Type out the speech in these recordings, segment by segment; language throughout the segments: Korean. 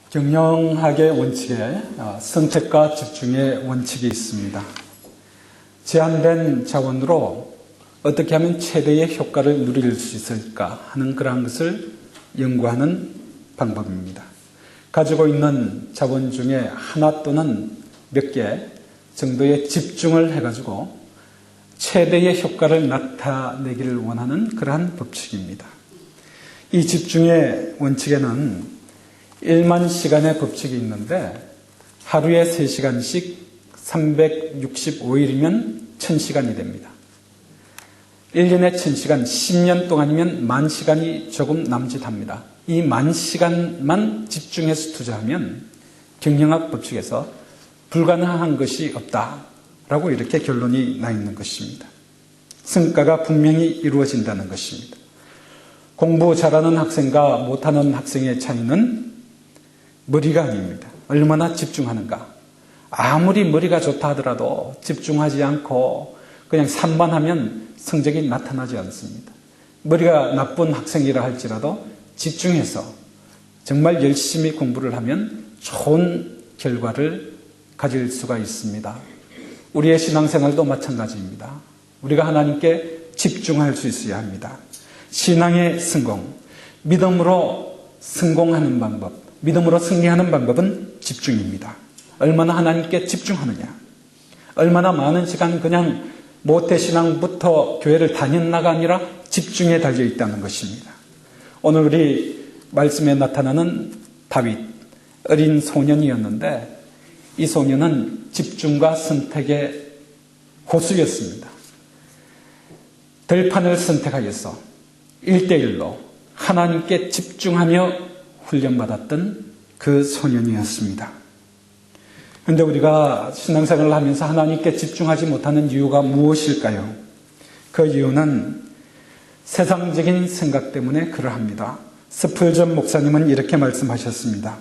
경영학의 원칙에 선택과 집중의 원칙이 있습니다. 제한된 자원으로 어떻게 하면 최대의 효과를 누릴 수 있을까 하는 그러한 것을 연구하는 방법입니다. 가지고 있는 자원 중에 하나 또는 몇 개 정도의 집중을 해가지고 최대의 효과를 나타내기를 원하는 그러한 법칙입니다. 이 집중의 원칙에는 1만 시간의 법칙이 있는데 하루에 3시간씩 365일이면 1000시간이 됩니다. 1년에 1000시간, 10년 동안이면 10,000시간이 조금 남짓합니다. 이 10,000시간만 집중해서 투자하면 경영학 법칙에서 불가능한 것이 없다라고 이렇게 결론이 나 있는 것입니다. 성과가 분명히 이루어진다는 것입니다. 공부 잘하는 학생과 못하는 학생의 차이는 머리가 아닙니다. 얼마나 집중하는가. 아무리 머리가 좋다 하더라도 집중하지 않고 그냥 산만하면 성적이 나타나지 않습니다. 머리가 나쁜 학생이라 할지라도 집중해서 정말 열심히 공부를 하면 좋은 결과를 가질 수가 있습니다. 우리의 신앙생활도 마찬가지입니다. 우리가 하나님께 집중할 수 있어야 합니다. 신앙의 성공, 믿음으로 성공하는 방법, 믿음으로 승리하는 방법은 집중입니다. 얼마나 하나님께 집중하느냐, 얼마나 많은 시간 그냥 모태신앙부터 교회를 다녔나가 아니라 집중에 달려 있다는 것입니다. 오늘 우리 말씀에 나타나는 다윗, 어린 소년이었는데 이 소년은 집중과 선택의 고수였습니다. 들판을 선택하여서 1대1로 하나님께 집중하며 훈련받았던 그 소년이었습니다. 그런데 우리가 신앙생활을 하면서 하나님께 집중하지 못하는 이유가 무엇일까요? 그 이유는 세상적인 생각 때문에 그러합니다. 스펄전 목사님은 이렇게 말씀하셨습니다.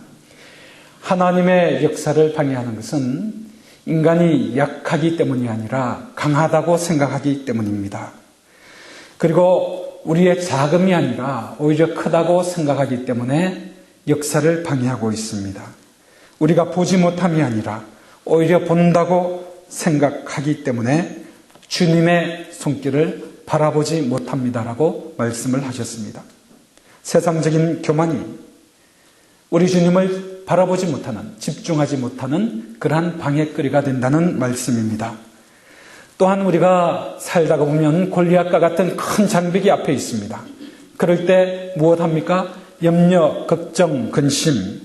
하나님의 역사를 방해하는 것은 인간이 약하기 때문이 아니라 강하다고 생각하기 때문입니다. 그리고 우리의 자금이 아니라 오히려 크다고 생각하기 때문에 역사를 방해하고 있습니다. 우리가 보지 못함이 아니라 오히려 본다고 생각하기 때문에 주님의 손길을 바라보지 못합니다라고 말씀을 하셨습니다. 세상적인 교만이 우리 주님을 바라보지 못하는, 집중하지 못하는 그러한 방해거리가 된다는 말씀입니다. 또한 우리가 살다가 보면 골리앗과 같은 큰 장벽이 앞에 있습니다. 그럴 때 무엇합니까? 염려, 걱정, 근심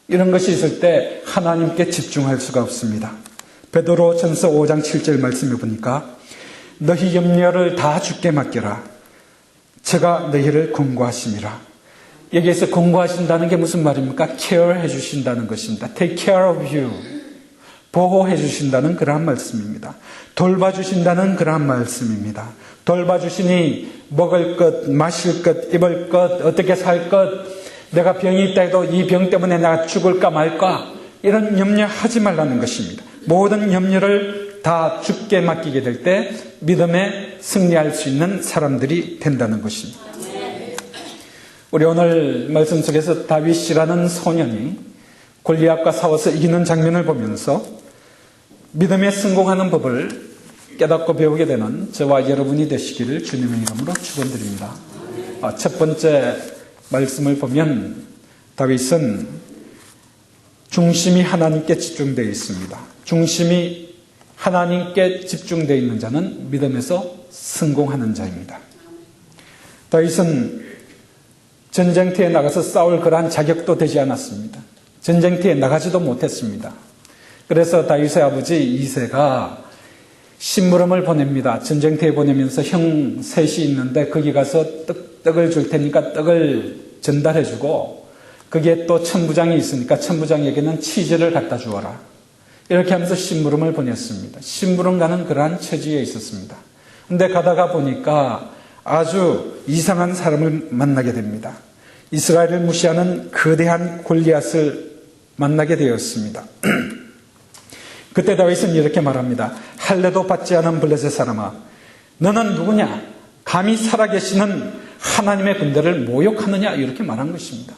이런 것이 있을 때 하나님께 집중할 수가 없습니다. 베드로전서 5장 7절 말씀해 보니까 너희 염려를 다 주께 맡겨라. 제가 너희를 권고하심이라. 여기에서 권고하신다는 게 무슨 말입니까? care 해주신다는 것입니다. take care of you. 보호해 주신다는 그러한 말씀입니다. 돌봐주신다는 그러한 말씀입니다. 돌봐주시니 먹을 것, 마실 것, 입을 것, 어떻게 살 것, 내가 병이 있다 해도 이 병 때문에 내가 죽을까 말까 이런 염려하지 말라는 것입니다. 모든 염려를 다 주께 맡기게 될 때 믿음에 승리할 수 있는 사람들이 된다는 것입니다. 우리 오늘 말씀 속에서 다윗이라는 소년이 골리앗과 싸워서 이기는 장면을 보면서 믿음에 성공하는 법을 깨닫고 배우게 되는 저와 여러분이 되시기를 주님의 이름으로 축원드립니다. 첫 번째 말씀을 보면 다윗은 중심이 하나님께 집중되어 있습니다. 중심이 하나님께 집중되어 있는 자는 믿음에서 성공하는 자입니다. 다윗은 전쟁터에 나가서 싸울 그러한 자격도 되지 않았습니다. 전쟁터에 나가지도 못했습니다. 그래서 다윗의 아버지 이새가 심부름을 보냅니다. 전쟁터에 보내면서 형 셋이 있는데 거기 가서 떡을 줄 테니까 떡을 전달해 주고 거기에 또 천부장이 있으니까 천부장에게는 치즈를 갖다 주어라. 이렇게 하면서 심부름을 보냈습니다. 심부름 가는 그러한 처지에 있었습니다. 근데 가다가 보니까 아주 이상한 사람을 만나게 됩니다. 이스라엘을 무시하는 거대한 골리앗을 만나게 되었습니다. 그때 다윗은 이렇게 말합니다. 할례도 받지 않은 블레셋 사람아, 너는 누구냐? 감히 살아계시는 하나님의 군대를 모욕하느냐? 이렇게 말한 것입니다.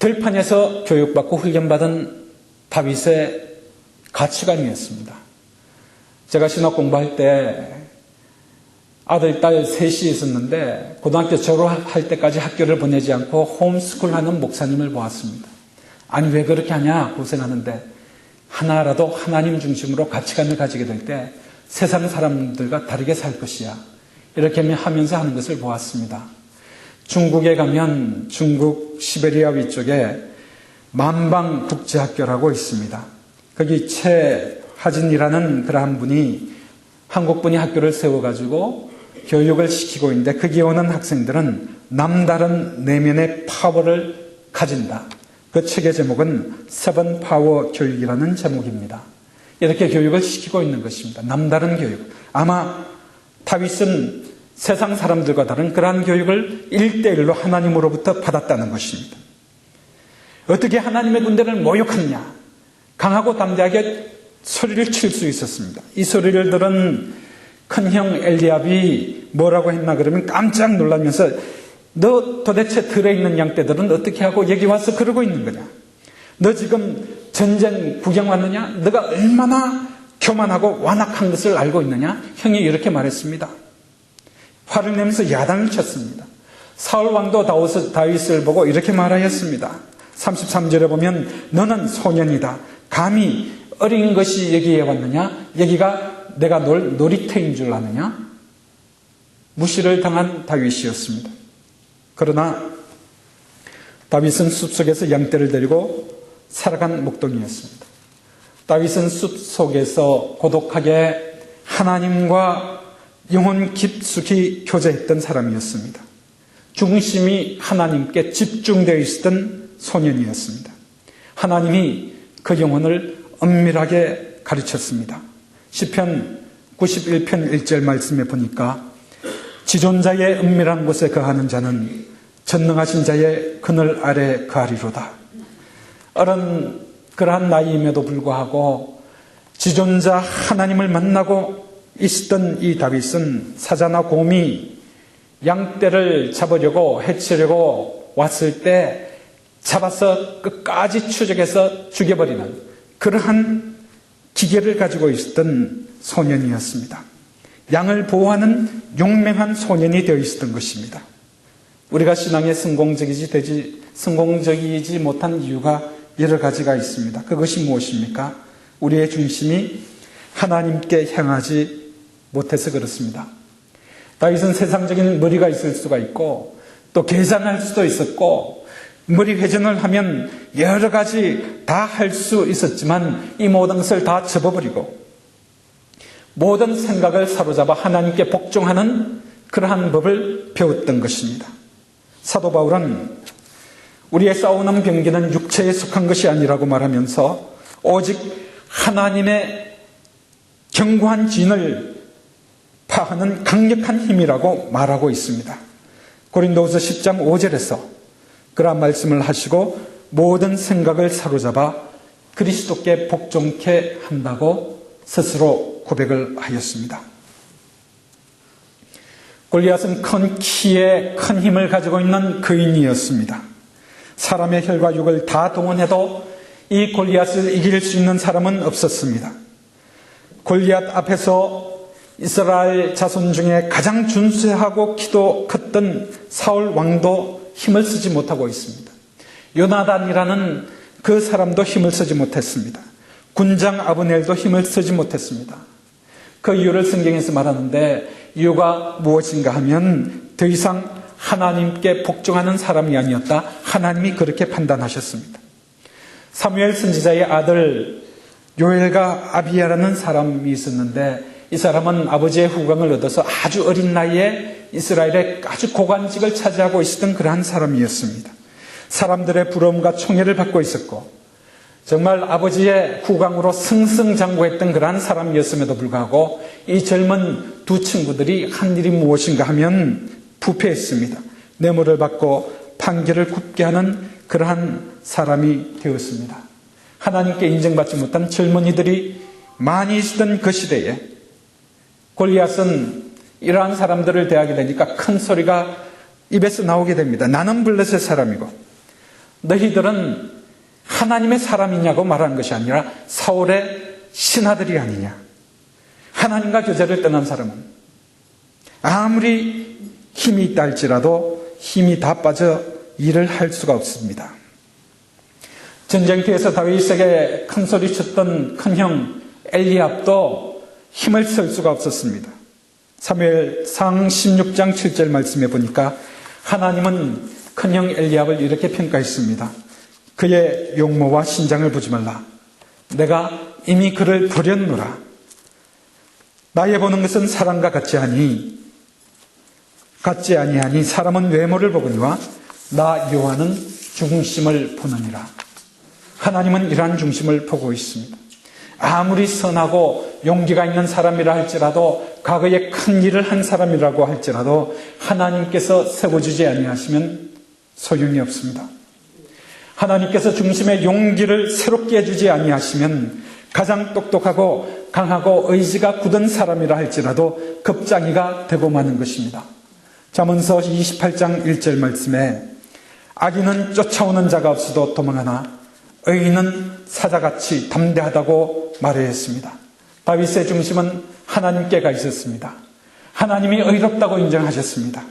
들판에서 교육받고 훈련받은 다윗의 가치관이었습니다. 제가 신학 공부할 때 아들, 딸 셋이 있었는데 고등학교 졸업할 때까지 학교를 보내지 않고 홈스쿨 하는 목사님을 보았습니다. 아니 왜 그렇게 하냐 고생하는데 하나라도 하나님 중심으로 가치관을 가지게 될 때 세상 사람들과 다르게 살 것이야. 이렇게 하면서 하는 것을 보았습니다. 중국에 가면 중국 시베리아 위쪽에 만방국제학교라고 있습니다. 거기 최하진이라는 그러한 분이 한국분이 학교를 세워가지고 교육을 시키고 있는데 거기 오는 학생들은 남다른 내면의 파워를 가진다. 그 책의 제목은 세븐 파워 교육이라는 제목입니다. 이렇게 교육을 시키고 있는 것입니다. 남다른 교육. 아마 다윗은 세상 사람들과 다른 그러한 교육을 1대1로 하나님으로부터 받았다는 것입니다. 어떻게 하나님의 군대를 모욕하느냐. 강하고 담대하게 소리를 칠 수 있었습니다. 이 소리를 들은 큰형 엘리압이 뭐라고 했나 그러면 깜짝 놀라면서 너 도대체 들에 있는 양떼들은 어떻게 하고 여기 와서 그러고 있는 거냐? 너 지금 전쟁 구경 왔느냐? 너가 얼마나 교만하고 완악한 것을 알고 있느냐? 형이 이렇게 말했습니다. 화를 내면서 야단을 쳤습니다. 사울 왕도 다윗을 보고 이렇게 말하였습니다. 33절에 보면 너는 소년이다. 감히 어린 것이 여기에 왔느냐? 여기가 내가 놀이터인 줄 아느냐? 무시를 당한 다윗이었습니다. 그러나 다윗은 숲속에서 양떼를 데리고 살아간 목동이었습니다. 다윗은 숲속에서 고독하게 하나님과 영혼 깊숙이 교제했던 사람이었습니다. 중심이 하나님께 집중되어 있었던 소년이었습니다. 하나님이 그 영혼을 엄밀하게 가르쳤습니다. 시편 91편 1절 말씀에 보니까 지존자의 은밀한 곳에 거하는 자는 전능하신 자의 그늘 아래 거하리로다. 어른 그러한 나이임에도 불구하고 지존자 하나님을 만나고 있었던 이 다윗은 사자나 곰이 양떼를 잡으려고 해치려고 왔을 때 잡아서 끝까지 추적해서 죽여버리는 그러한 기계를 가지고 있었던 소년이었습니다. 양을 보호하는 용맹한 소년이 되어 있었던 것입니다. 우리가 신앙에 성공적이지 못한 이유가 여러 가지가 있습니다. 그것이 무엇입니까? 우리의 중심이 하나님께 향하지 못해서 그렇습니다. 다윗은 세상적인 머리가 있을 수가 있고 또 계산할 수도 있었고 머리 회전을 하면 여러 가지 다 할 수 있었지만 이 모든 것을 다 접어버리고 모든 생각을 사로잡아 하나님께 복종하는 그러한 법을 배웠던 것입니다. 사도 바울은 우리의 싸우는 병기는 육체에 속한 것이 아니라고 말하면서 오직 하나님의 견고한 진을 파하는 강력한 힘이라고 말하고 있습니다. 고린도후서 10장 5절에서 그러한 말씀을 하시고 모든 생각을 사로잡아 그리스도께 복종케 한다고 스스로 고백을 하였습니다. 골리앗은 큰 키에 큰 힘을 가지고 있는 거인이었습니다. 사람의 혈과 육을 다 동원해도 이 골리앗을 이길 수 있는 사람은 없었습니다. 골리앗 앞에서 이스라엘 자손 중에 가장 준수하고 키도 컸던 사울 왕도 힘을 쓰지 못하고 있습니다. 요나단이라는 그 사람도 힘을 쓰지 못했습니다. 군장 아브넬도 힘을 쓰지 못했습니다. 그 이유를 성경에서 말하는데 이유가 무엇인가 하면 더 이상 하나님께 복종하는 사람이 아니었다. 하나님이 그렇게 판단하셨습니다. 사무엘 선지자의 아들 요엘과 아비야라는 사람이 있었는데 이 사람은 아버지의 후광을 얻어서 아주 어린 나이에 이스라엘의 아주 고관직을 차지하고 있었던 그러한 사람이었습니다. 사람들의 부러움과 총애를 받고 있었고 정말 아버지의 후광으로 승승장구했던 그러한 사람이었음에도 불구하고 이 젊은 두 친구들이 한 일이 무엇인가 하면 부패했습니다. 뇌물을 받고 판결을 굽게 하는 그러한 사람이 되었습니다. 하나님께 인정받지 못한 젊은이들이 많이 있었던 그 시대에 골리앗은 이러한 사람들을 대하게 되니까 큰 소리가 입에서 나오게 됩니다. 나는 블레셋 사람이고 너희들은 하나님의 사람이냐고 말하는 것이 아니라 사울의 신하들이 아니냐. 하나님과 교제를 떠난 사람은 아무리 힘이 있다 할지라도 힘이 다 빠져 일을 할 수가 없습니다. 전쟁터에서 다윗에게 큰 소리 쳤던 큰형 엘리압도 힘을 쓸 수가 없었습니다. 사무엘상 16장 7절 말씀해 보니까 하나님은 큰형 엘리압을 이렇게 평가했습니다. 그의 용모와 신장을 보지 말라. 내가 이미 그를 버렸노라. 나의 보는 것은 사람과 같지 아니하니 사람은 외모를 보거니와 나 여호와는 중심을 보느니라. 하나님은 이러한 중심을 보고 있습니다. 아무리 선하고 용기가 있는 사람이라 할지라도 과거에 큰 일을 한 사람이라고 할지라도 하나님께서 세워주지 아니하시면 소용이 없습니다. 하나님께서 중심의 용기를 새롭게 해주지 아니하시면 가장 똑똑하고 강하고 의지가 굳은 사람이라 할지라도 급장이가 되고 마는 것입니다. 잠언서 28장 1절 말씀에 악인은 쫓아오는 자가 없어도 도망하나 의인은 사자같이 담대하다고 말했습니다. 다윗의 중심은 하나님께 가 있었습니다. 하나님이 의롭다고 인정하셨습니다.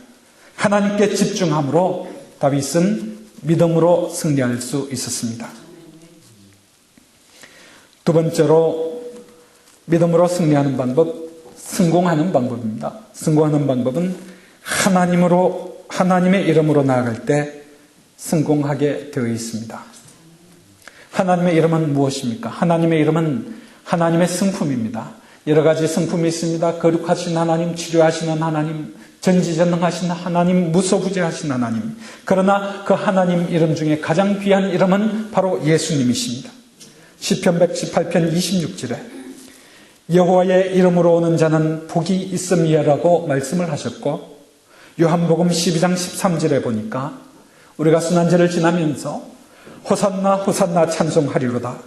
하나님께 집중함으로 다윗은 믿음으로 승리할 수 있었습니다. 두 번째로 믿음으로 승리하는 방법, 성공하는 방법입니다. 성공하는 방법은 하나님의 이름으로 나아갈 때 성공하게 되어 있습니다. 하나님의 이름은 무엇입니까? 하나님의 이름은 하나님의 성품입니다. 여러 가지 성품이 있습니다. 거룩하신 하나님, 치료하시는 하나님, 전지전능하신 하나님, 무소부재하신 하나님. 그러나 그 하나님 이름 중에 가장 귀한 이름은 바로 예수님이십니다. 시편 118편 26절에 여호와의 이름으로 오는 자는 복이 있음이라고 말씀을 하셨고, 요한복음 12장 13절에 보니까 우리가 순환절을 지나면서 호산나 호산나 찬송하리로다.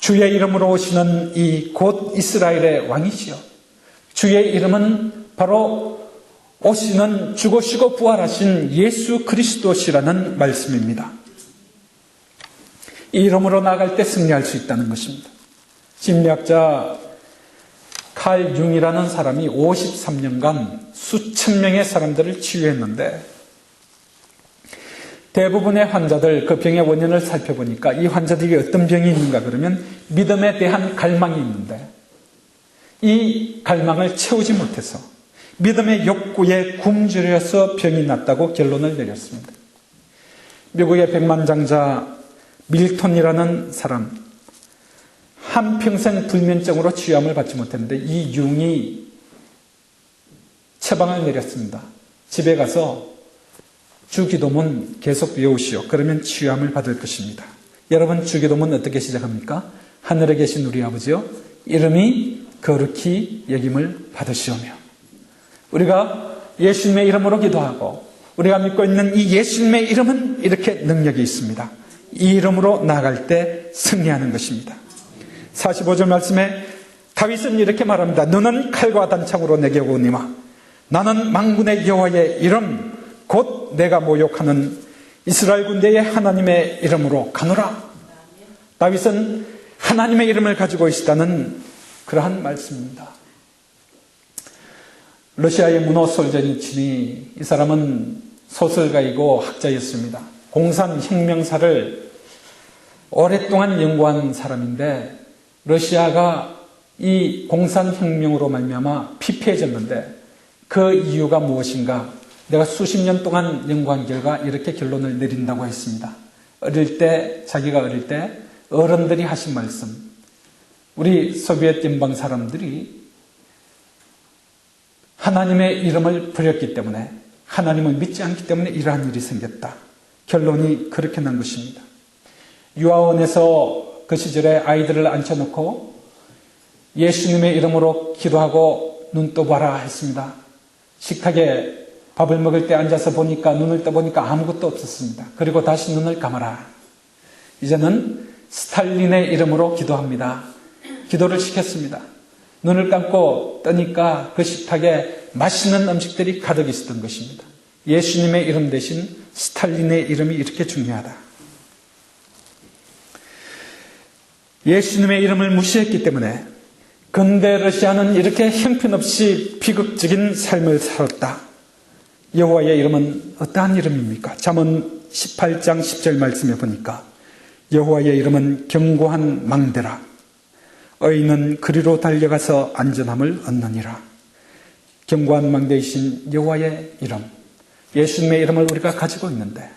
주의 이름으로 오시는 이 곧 이스라엘의 왕이시여. 주의 이름은 바로 오시는 죽으시고 부활하신 예수 그리스도시라는 말씀입니다. 이 이름으로 나아갈 때 승리할 수 있다는 것입니다. 심리학자 칼 융이라는 사람이 53년간 수천 명의 사람들을 치유했는데 대부분의 환자들 그 병의 원인을 살펴보니까 이 환자들이 어떤 병이 있는가 그러면 믿음에 대한 갈망이 있는데 이 갈망을 채우지 못해서 믿음의 욕구에 굶주려서 병이 났다고 결론을 내렸습니다. 미국의 백만장자 밀톤이라는 사람, 한평생 불면증으로 치유함을 받지 못했는데 이 융이 처방을 내렸습니다. 집에 가서 주기도문 계속 외우시오. 그러면 치유함을 받을 것입니다. 여러분, 주기도문 어떻게 시작합니까? 하늘에 계신 우리 아버지여, 이름이 거룩히 여김을 받으시오며. 우리가 예수님의 이름으로 기도하고 우리가 믿고 있는 이 예수님의 이름은 이렇게 능력이 있습니다. 이 이름으로 나아갈 때 승리하는 것입니다. 45절 말씀에 다윗은 이렇게 말합니다. 너는 칼과 단창으로 내게 오니와 나는 만군의 여호와의 이름 곧 내가 모욕하는 이스라엘 군대의 하나님의 이름으로 가노라. 다윗은 하나님의 이름을 가지고 있다는 그러한 말씀입니다. 러시아의 문호 솔제니친이, 이 사람은 소설가이고 학자였습니다. 공산혁명사를 오랫동안 연구한 사람인데 러시아가 이 공산혁명으로 말미암아 피폐해졌는데 그 이유가 무엇인가? 내가 수십 년 동안 연구한 결과 이렇게 결론을 내린다고 했습니다. 자기가 어릴 때 어른들이 하신 말씀, 우리 소비에트 연방 사람들이 하나님의 이름을 버렸기 때문에, 하나님을 믿지 않기 때문에 이러한 일이 생겼다. 결론이 그렇게 난 것입니다. 유아원에서 그 시절에 아이들을 앉혀놓고 예수님의 이름으로 기도하고 눈 떠봐라 했습니다. 식탁에 밥을 먹을 때 앉아서 보니까, 눈을 떠보니까 아무것도 없었습니다. 그리고 다시 눈을 감아라. 이제는 스탈린의 이름으로 기도합니다. 기도를 시켰습니다. 눈을 감고 뜨니까 그 식탁에 맛있는 음식들이 가득 있었던 것입니다. 예수님의 이름 대신 스탈린의 이름이 이렇게 중요하다. 예수님의 이름을 무시했기 때문에 근대 러시아는 이렇게 형편없이 비극적인 삶을 살았다. 여호와의 이름은 어떠한 이름입니까? 잠언 18장 10절 말씀에 보니까 여호와의 이름은 견고한 망대라. 의인은 그리로 달려가서 안전함을 얻느니라. 견고한 망대이신 여호와의 이름, 예수님의 이름을 우리가 가지고 있는데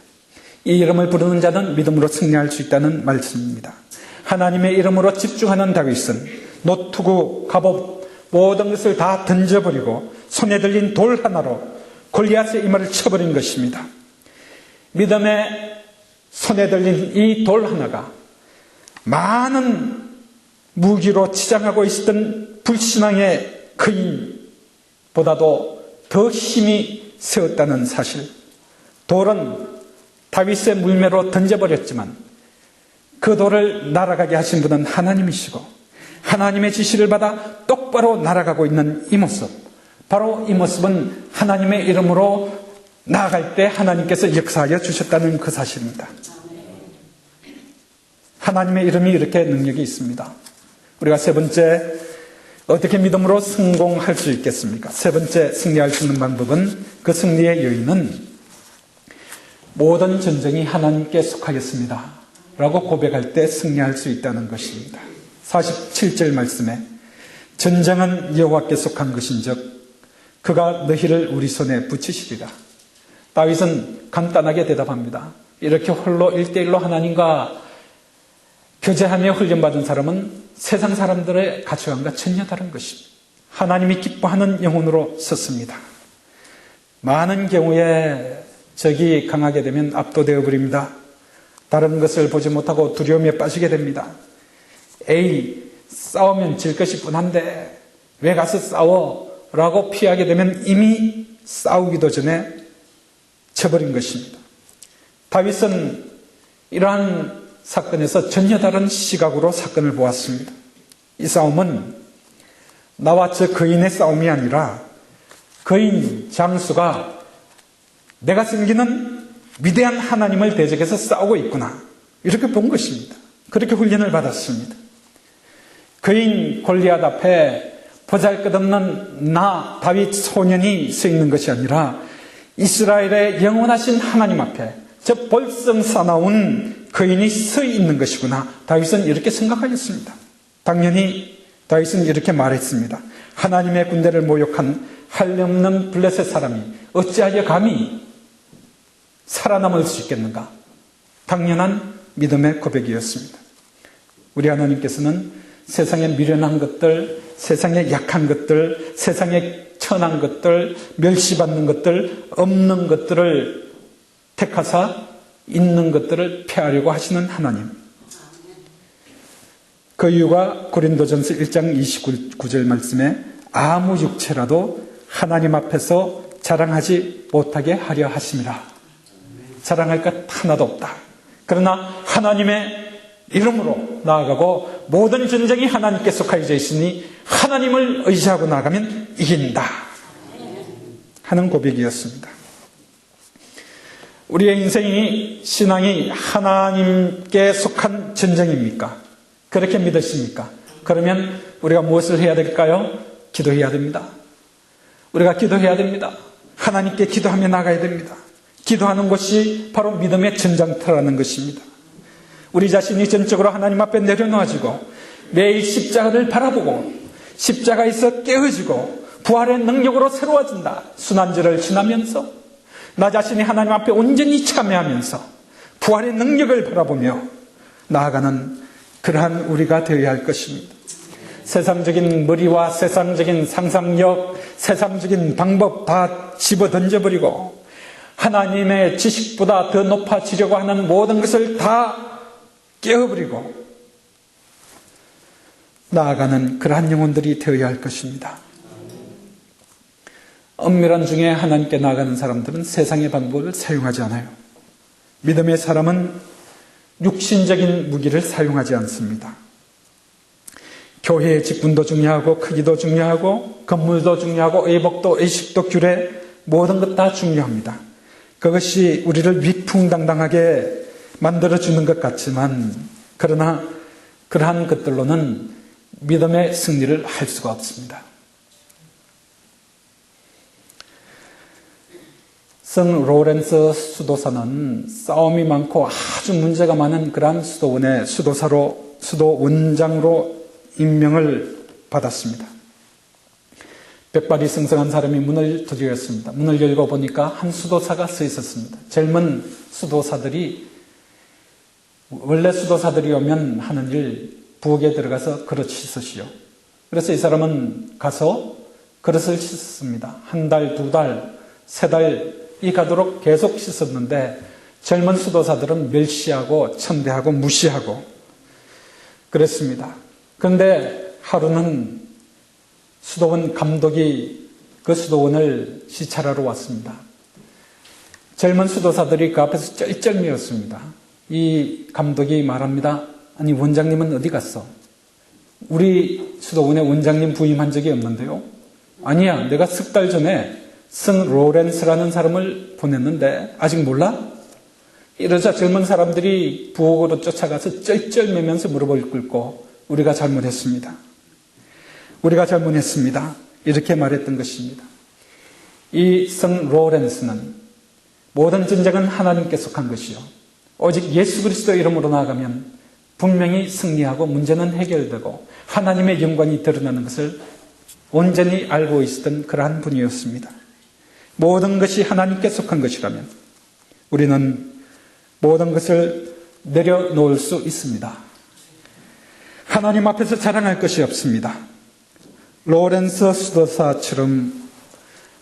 이 이름을 부르는 자는 믿음으로 승리할 수 있다는 말씀입니다. 하나님의 이름으로 집중하는 다윗은 노투구, 갑옷 모든 것을 다 던져버리고 손에 들린 돌 하나로 골리앗의 이마를 쳐버린 것입니다. 믿음의 손에 들린 이 돌 하나가 많은 무기로 치장하고 있었던 불신앙의 거인보다도 더 힘이 세웠다는 사실. 돌은 다윗의 물매로 던져버렸지만 그 돌을 날아가게 하신 분은 하나님이시고 하나님의 지시를 받아 똑바로 날아가고 있는 이 모습, 바로 이 모습은 하나님의 이름으로 나아갈 때 하나님께서 역사하여 주셨다는 그 사실입니다. 하나님의 이름이 이렇게 능력이 있습니다. 우리가 세 번째, 어떻게 믿음으로 성공할 수 있겠습니까? 세 번째 승리할 수 있는 방법은, 그 승리의 요인은 모든 전쟁이 하나님께 속하였습니다 라고 고백할 때 승리할 수 있다는 것입니다. 47절 말씀에 전쟁은 여호와께 속한 것인즉 그가 너희를 우리 손에 붙이시리라. 다윗은 간단하게 대답합니다. 이렇게 홀로 1대1로 하나님과 교제하며 훈련받은 사람은 세상 사람들의 가치관과 전혀 다른 것입니다. 하나님이 기뻐하는 영혼으로 섰습니다. 많은 경우에 적이 강하게 되면 압도되어 버립니다. 다른 것을 보지 못하고 두려움에 빠지게 됩니다. 싸우면 질 것이 뻔한데 왜 가서 싸워? 라고 피하게 되면 이미 싸우기도 전에 쳐버린 것입니다. 다윗은 이러한 사건에서 전혀 다른 시각으로 사건을 보았습니다. 이 싸움은 나와 저 거인의 싸움이 아니라 거인 장수가 내가 섬기는 위대한 하나님을 대적해서 싸우고 있구나, 이렇게 본 것입니다. 그렇게 훈련을 받았습니다. 거인 골리앗 앞에 보잘것없는 나 다윗 소년이 서 있는 것이 아니라 이스라엘의 영원하신 하나님 앞에 저 볼성 사나운 거인이 서 있는 것이구나, 다윗은 이렇게 생각하였습니다. 당연히 다윗은 이렇게 말했습니다. 하나님의 군대를 모욕한 한없는 블레셋 사람이 어찌하여 감히 살아남을 수 있겠는가? 당연한 믿음의 고백이었습니다. 우리 하나님께서는 세상에 미련한 것들, 세상에 약한 것들, 세상에 천한 것들, 멸시받는 것들, 없는 것들을 택하사 있는 것들을 폐하려고 하시는 하나님. 그 이유가 고린도전서 1장 29절 말씀에 아무 육체라도 하나님 앞에서 자랑하지 못하게 하려 하심이라. 자랑할 것 하나도 없다. 그러나 하나님의 이름으로 나아가고 모든 전쟁이 하나님께 속하여져 있으니 하나님을 의지하고 나아가면 이긴다 하는 고백이었습니다. 우리의 인생이, 신앙이 하나님께 속한 전쟁입니까? 그렇게 믿으십니까? 그러면 우리가 무엇을 해야 될까요? 기도해야 됩니다. 우리가 기도해야 됩니다. 하나님께 기도하며 나가야 됩니다. 기도하는 것이 바로 믿음의 전장터라는 것입니다. 우리 자신이 전적으로 하나님 앞에 내려놓아지고 매일 십자가를 바라보고 십자가에서 깨어지고 부활의 능력으로 새로워진다. 순환절을 지나면서 나 자신이 하나님 앞에 온전히 참여하면서 부활의 능력을 바라보며 나아가는 그러한 우리가 되어야 할 것입니다. 세상적인 머리와 세상적인 상상력, 세상적인 방법 다 집어 던져버리고 하나님의 지식보다 더 높아지려고 하는 모든 것을 다 깨어버리고 나아가는 그러한 영혼들이 되어야 할 것입니다. 엄밀한 중에 하나님께 나아가는 사람들은 세상의 방법을 사용하지 않아요. 믿음의 사람은 육신적인 무기를 사용하지 않습니다. 교회의 직분도 중요하고 크기도 중요하고 건물도 중요하고 의복도 의식도 규례 모든 것 다 중요합니다. 그것이 우리를 위풍당당하게 만들어주는 것 같지만 그러나 그러한 것들로는 믿음의 승리를 할 수가 없습니다. 성 로렌스 수도사는 싸움이 많고 아주 문제가 많은 그러한 수도원의 수도원장으로 임명을 받았습니다. 백발이 승승한 사람이 문을 두드렸습니다. 문을 열고 보니까 한 수도사가 서 있었습니다. 젊은 수도사들이, 원래 수도사들이 오면 하는 일, 부엌에 들어가서 그릇 씻으시오. 그래서 이 사람은 가서 그릇을 씻었습니다. 한 달, 두 달, 세 달이 가도록 계속 씻었는데 젊은 수도사들은 멸시하고 천대하고 무시하고 그랬습니다. 그런데 하루는 수도원 감독이 그 수도원을 시찰하러 왔습니다. 젊은 수도사들이 그 앞에서 쩔쩔매었습니다. 이 감독이 말합니다. 아니, 원장님은 어디 갔어? 우리 수도원에 원장님 부임한 적이 없는데요. 아니야, 내가 석 달 전에 성 로렌스라는 사람을 보냈는데 아직 몰라? 이러자 젊은 사람들이 부엌으로 쫓아가서 쩔쩔매면서 무릎을 꿇고 우리가 잘못했습니다. 우리가 잘못했습니다. 이렇게 말했던 것입니다. 이 성 로렌스는 모든 전쟁은 하나님께 속한 것이요. 오직 예수 그리스도 이름으로 나아가면 분명히 승리하고 문제는 해결되고 하나님의 영광이 드러나는 것을 온전히 알고 있었던 그러한 분이었습니다. 모든 것이 하나님께 속한 것이라면 우리는 모든 것을 내려놓을 수 있습니다. 하나님 앞에서 자랑할 것이 없습니다. 로렌스 수도사처럼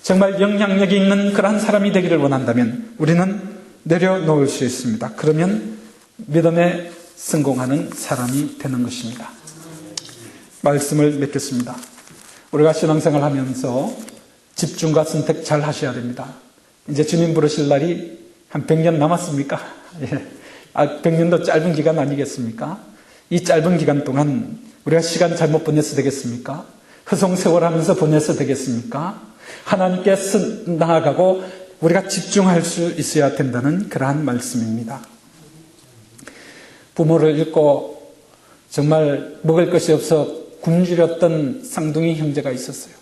정말 영향력이 있는 그러한 사람이 되기를 원한다면 우리는 내려놓을 수 있습니다. 그러면 믿음에 성공하는 사람이 되는 것입니다. 말씀을 맺겠습니다. 우리가 신앙생활 하면서 집중과 선택 잘 하셔야 됩니다. 이제 주님 부르실 날이 한 100년 남았습니까? 예. 100년도 짧은 기간 아니겠습니까? 이 짧은 기간 동안 우리가 시간 잘못 보내서 되겠습니까? 허송세월하면서 보내서 되겠습니까? 하나님께 나아가고 우리가 집중할 수 있어야 된다는 그러한 말씀입니다. 부모를 잃고 정말 먹을 것이 없어 굶주렸던 쌍둥이 형제가 있었어요.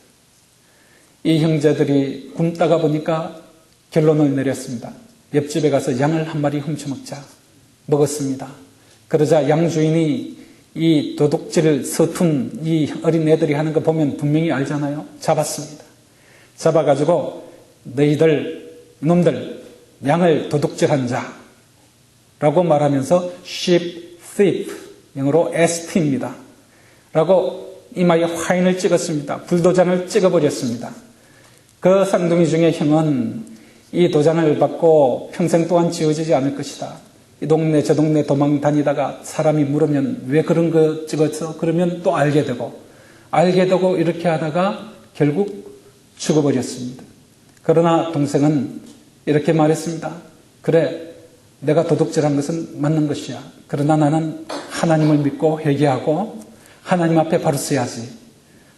이 형제들이 굶다가 보니까 결론을 내렸습니다. 옆집에 가서 양을 한 마리 훔쳐먹자. 먹었습니다. 그러자 양주인이 이 도둑질 서툰 이 어린애들이 하는 거 보면 분명히 알잖아요. 잡았습니다. 잡아가지고 너희들 놈들 양을 도둑질한 자 라고 말하면서 sheep thief, 영어로 ST입니다. 라고 이마에 화인을 찍었습니다. 불도장을 찍어버렸습니다. 그 쌍둥이 중에 형은 이 도장을 받고 평생 동안 지워지지 않을 것이다. 이 동네 저 동네 도망 다니다가 사람이 물으면 왜 그런 거 찍었어? 그러면 또 알게 되고 이렇게 하다가 결국 죽어버렸습니다. 그러나 동생은 이렇게 말했습니다. 그래, 내가 도둑질한 것은 맞는 것이야. 그러나 나는 하나님을 믿고 회개하고 하나님 앞에 바로 서야지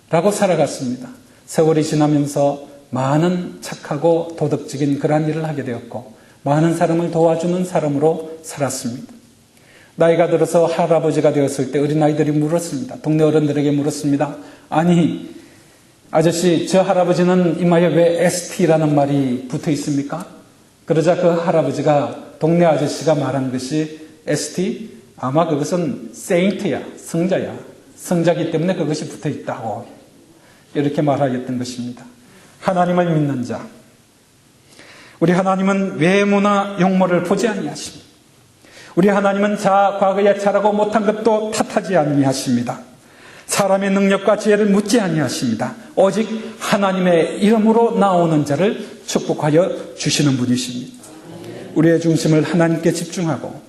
라고 살아갔습니다. 세월이 지나면서 많은 착하고 도덕적인 그러한 일을 하게 되었고 많은 사람을 도와주는 사람으로 살았습니다. 나이가 들어서 할아버지가 되었을 때 어린아이들이 물었습니다. 동네 어른들에게 물었습니다. 아니, 아저씨, 저 할아버지는 이마에 왜 ST라는 말이 붙어 있습니까? 그러자 그 할아버지가 동네 아저씨가 말한 것이 ST? 아마 그것은 세인트야, 성자야. 성자기 때문에 그것이 붙어 있다고 이렇게 말하였던 것입니다. 하나님을 믿는 자, 우리 하나님은 외모나 용모를 보지 아니하십니다. 우리 하나님은 과거에 잘하고 못한 것도 탓하지 아니하십니다. 사람의 능력과 지혜를 묻지 아니하십니다. 오직 하나님의 이름으로 나오는 자를 축복하여 주시는 분이십니다. 우리의 중심을 하나님께 집중하고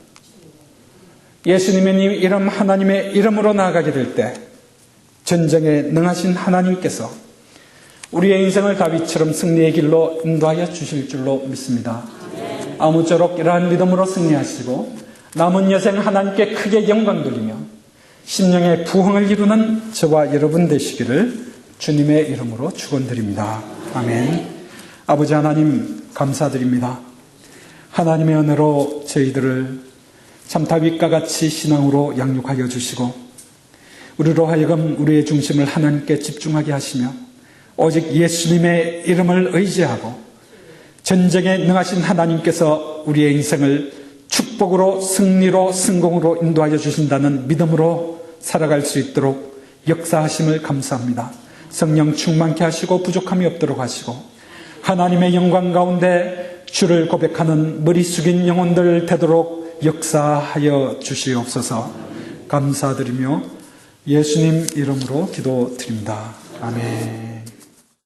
예수님의 이름 하나님의 이름으로 나아가게 될 때 전쟁에 능하신 하나님께서 우리의 인생을 다윗처럼 승리의 길로 인도하여 주실 줄로 믿습니다. 아무쪼록 이러한 믿음으로 승리하시고 남은 여생 하나님께 크게 영광 돌리며 심령의 부흥을 이루는 저와 여러분 되시기를 주님의 이름으로 축원드립니다. 아멘. 아버지 하나님 감사드립니다. 하나님의 은혜로 저희들을 참 다윗과 같이 신앙으로 양육하여 주시고 우리로 하여금 우리의 중심을 하나님께 집중하게 하시며 오직 예수님의 이름을 의지하고 전쟁에 능하신 하나님께서 우리의 인생을 축복으로 승리로 성공으로 인도하여 주신다는 믿음으로 살아갈 수 있도록 역사하심을 감사합니다. 성령 충만케 하시고 부족함이 없도록 하시고 하나님의 영광 가운데 주를 고백하는 머리 숙인 영혼들 되도록 역사하여 주시옵소서. 감사드리며 예수님 이름으로 기도드립니다. 아멘.